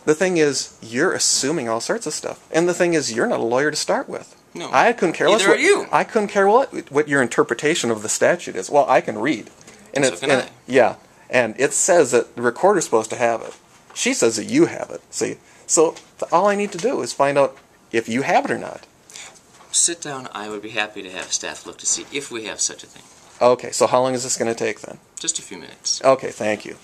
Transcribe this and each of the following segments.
The thing is, you're assuming all sorts of stuff. And the thing is, you're not a lawyer to start with. No. I couldn't care less. Neither are you. I couldn't care what your interpretation of the statute is. Well, I can read. And So can I. Yeah. And it says that the recorder's supposed to have it. She says that you have it. See? So all I need to do is find out if you have it or not. Sit down. I would be happy to have staff look to see if we have such a thing. Okay, so how long is this going to take then? Just a few minutes. Okay, thank you.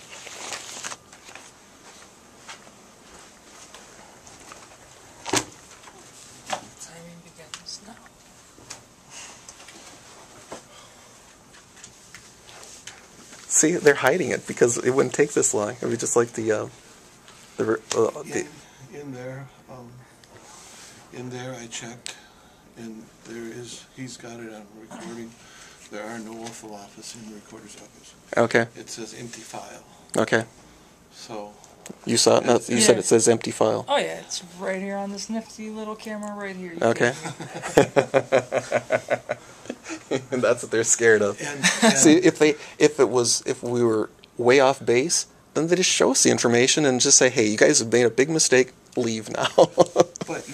Timing begins now. See, they're hiding it because it wouldn't take this long. It would be just like in there I checked, and he's got it on recording. There are no oath of office in the recorder's office. Okay. It says empty file. Okay. So. You saw it? No, you said it says empty file. Oh yeah, it's right here on this nifty little camera right here. You Okay. And that's what they're scared of. And See, if we were way off base, then they just show us the information and just say, hey, you guys have made a big mistake, leave now. But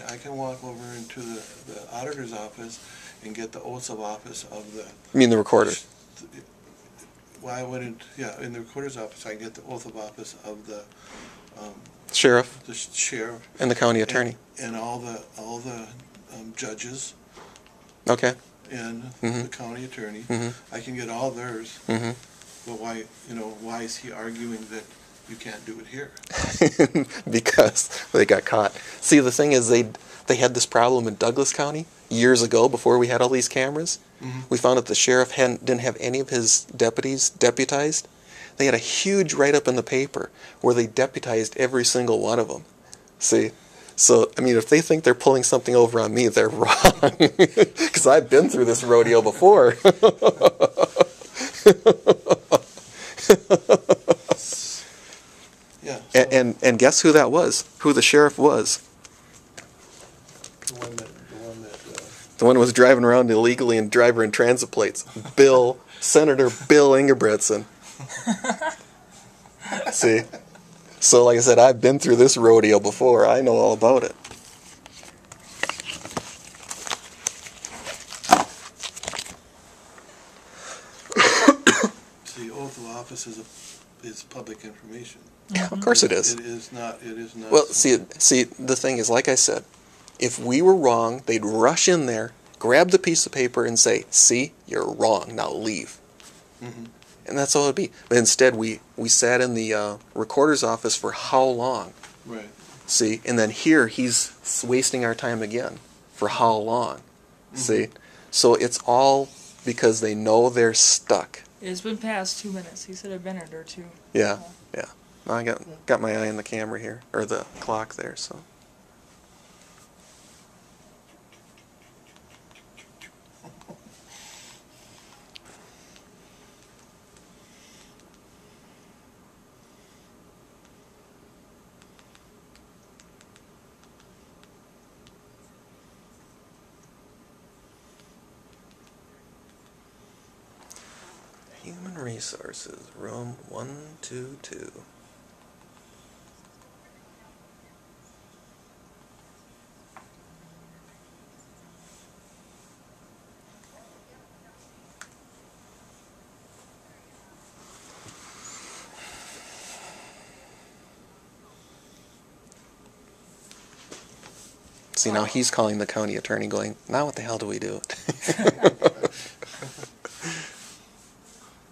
I can walk over into the auditor's office and get the oaths of office of the. You mean the recorder? Why wouldn't, in the recorder's office, I get the oath of office of the Sheriff the sheriff and the county attorney. and all the judges Okay. and Mhm. the county attorney. Mhm. I can get all theirs. Mm-hmm. But why is he arguing that you can't do it here? Because they got caught. See, the thing is, they had this problem in Douglas County years ago before we had all these cameras. Mhm. We found that the sheriff didn't have any of his deputies deputized. They had a huge write-up in the paper where they deputized every single one of them. See? So, I mean, if they think they're pulling something over on me, they're wrong. Because I've been through this rodeo before. Yeah. So And guess who that was? Who the sheriff was? The one who was driving around illegally in driver and transit plates. Senator Bill Ingebretson. See? So like I said, I've been through this rodeo before. I know all about it. the oath of office is public information. Yeah, of course it is. It is not. Well, see, the thing is, like I said, if we were wrong, they'd rush in there, grab the piece of paper, and say, "See, you're wrong. Now leave." Mm-hmm. And that's all it'd be. But instead, we sat in the recorder's office for how long? Right. See, and then here he's wasting our time again for how long? Mm-hmm. See, so it's all because they know they're stuck. It's been past 2 minutes. He said a minute or two. Yeah, yeah. I got my eye on the camera here, or the clock there, so. Human Resources, room 122. See, now he's calling the county attorney going, now what the hell do we do?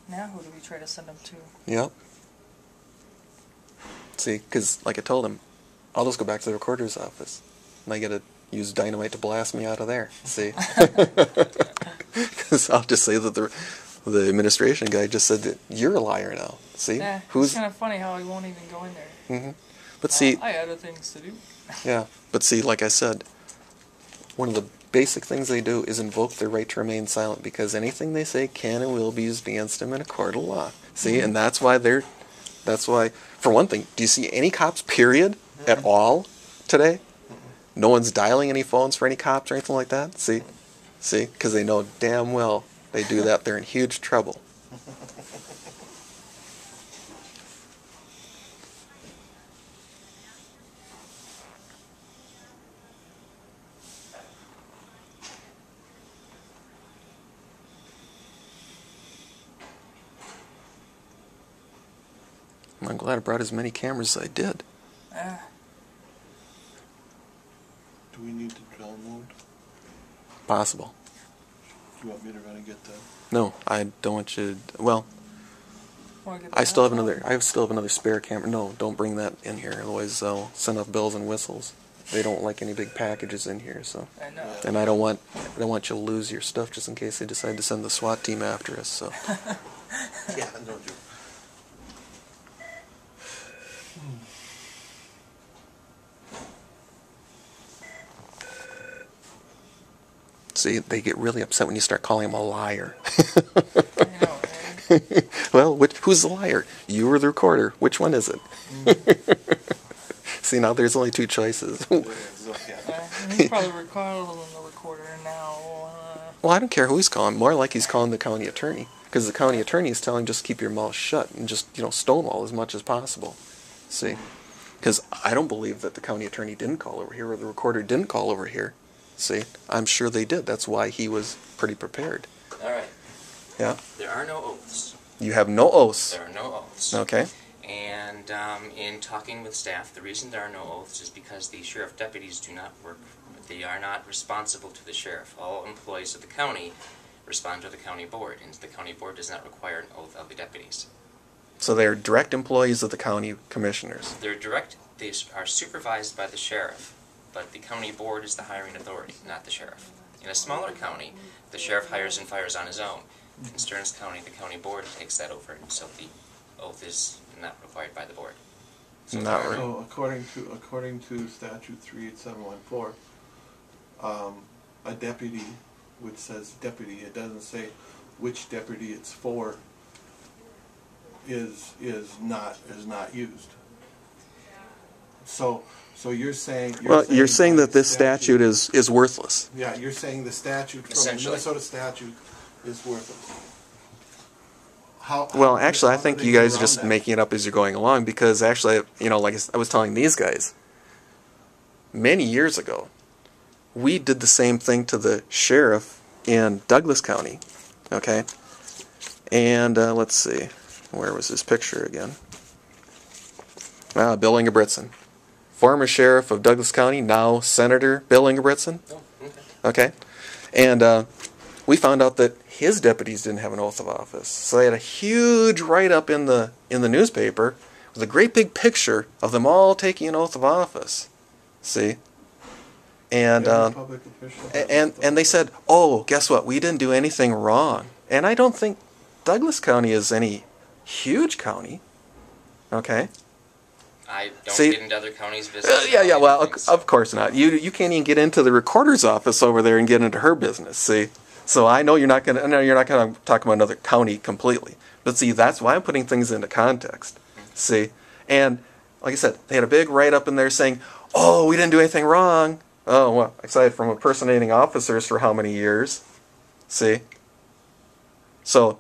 Now who do we try to send him to? Yep. See, because like I told him, I'll just go back to the recorder's office. And I got to use dynamite to blast me out of there. See? Because I'll just say that the administration guy just said that you're a liar now. See? Yeah, Who's? it's kind of funny how he won't even go in there. Mm-hmm. But see, I had other things to do. yeah. But see, like I said, one of the basic things they do is invoke their right to remain silent, because anything they say can and will be used against them in a court of law. See, and that's why for one thing, do you see any cops, period, at all today? No one's dialing any phones for any cops or anything like that? See, because they know damn well they do that, they're in huge trouble. I'm glad I brought as many cameras as I did. Do we need to download? Possible. Do you want me to run and get that? No, I don't want you to, well, Wanna get the I still have laptop? another spare camera. No, don't bring that in here, otherwise they'll send off bells and whistles. They don't like any big packages in here, so. I know. And I don't want you to lose your stuff just in case they decide to send the SWAT team after us, so. Yeah, no joke. See, they get really upset when you start calling him a liar. I know, right? Well, who's the liar? You or the recorder? Which one is it? See, now there's only two choices. He's probably recording the recorder now. Well, I don't care who he's calling. More like he's calling the county attorney. Because the county attorney is telling him just keep your mouth shut and just, stonewall as much as possible. See? Because I don't believe that the county attorney didn't call over here or the recorder didn't call over here. See? I'm sure they did. That's why he was pretty prepared. All right. Yeah? There are no oaths. You have no oaths. There are no oaths. Okay. And in talking with staff, the reason there are no oaths is because the sheriff deputies do not work. They are not responsible to the sheriff. All employees of the county respond to the county board, and the county board does not require an oath of the deputies. So they're direct employees of the county commissioners. They are supervised by the sheriff, but the county board is the hiring authority, not the sheriff. In a smaller county, the sheriff hires and fires on his own. In Stearns County, the county board takes that over, so the oath is not required by the board. So Not there are right. no- So according to statute 38714, a deputy, which says deputy, it doesn't say which deputy it's for, is not used. So you're saying You're saying that this statute is worthless. Yeah, you're saying the statute from the Essentially. Minnesota statute is worthless. How Well, actually, I do think they you get guys are around just that? making it up as you're going along because actually, like I was telling these guys, many years ago, we did the same thing to the sheriff in Douglas County, okay? And let's see, where was this picture again? Bill Ingebrigtsen, former sheriff of Douglas County, now Senator Bill Ingebrigtsen, Oh, okay. okay? And we found out that his deputies didn't have an oath of office. So they had a huge write-up in the newspaper with a great big picture of them all taking an oath of office. See? And Every public official has and they said, "Oh, guess what? We didn't do anything wrong." And I don't think Douglas County is any huge county. Okay? I don't See- get into other counties' business. Yeah. Well, of course not. You can't even get into the recorder's office over there and get into her business. See? So I know you're not going to talk about another county completely. But see, that's why I'm putting things into context. See? And like I said, they had a big write-up in there saying, "Oh, we didn't do anything wrong." Oh, well, aside from impersonating officers for how many years? See? So,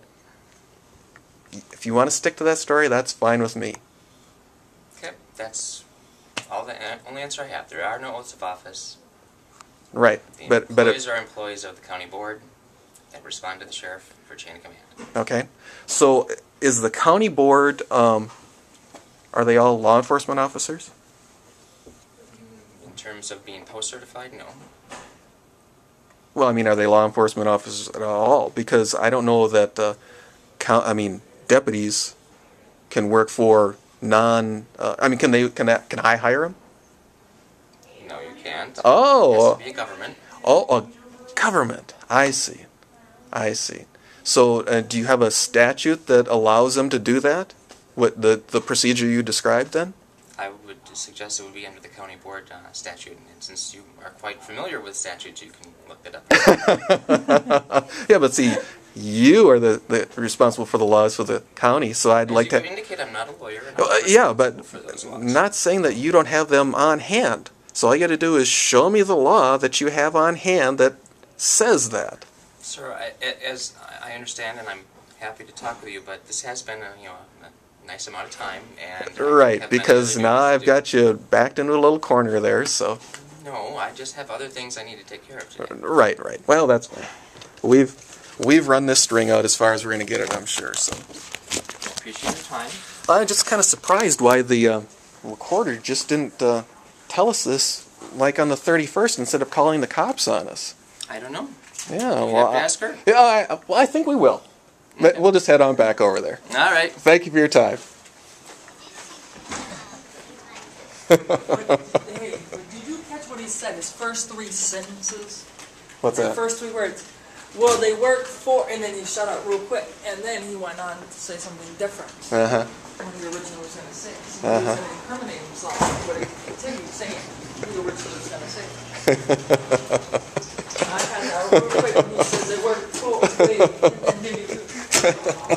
if you want to stick to that story, that's fine with me. Okay, that's all the only answer I have. There are no oaths of office. Right. The But employees are employees of the county board that respond to the sheriff for chain of command. okay. So, is the county board, are they all law enforcement officers? In terms of being post-certified, no. Well, I mean, are they law enforcement officers at all? Because I don't know that, deputies can work for can I hire them? No, you can't. Oh. It has to be a government. Oh, a government. I see. So, do you have a statute that allows them to do that? What the procedure you described then? I would suggest it would be under the county board statute, and since you are quite familiar with statutes, you can look it up. Yeah, but see, you are the responsible for the laws for the county, so I'd like As to. you indicate, I'm not a lawyer. And Yeah, but for those laws. not saying that you don't have them on hand. So all you got to do is show me the law that you have on hand that says that. Sir, as I understand, and I'm happy to talk with you, but this has been a nice amount of time, and I Right, have many because other now duties to I've do. got you backed into a little corner there, so. No, I just have other things I need to take care of today. Right. Well, that's fine. We've run this string out as far as we're going to get it, I'm sure, so. appreciate your time. I'm just kind of surprised why the recorder just didn't tell us this like on the 31st instead of calling the cops on us. I don't know. Yeah, You well, have to ask her. yeah, I think we will. But we'll just head on back over there. All right. Thank you for your time. Hey, did you catch what he said? His first three sentences? What's The that? first three words. Well, they work for, and then he shut up real quick, and then he went on to say something different. Uh-huh. What he originally was going to say. So he was going to incriminate himself, but he continued saying what he originally was going to say. I had that real quick when he says they work for, and then he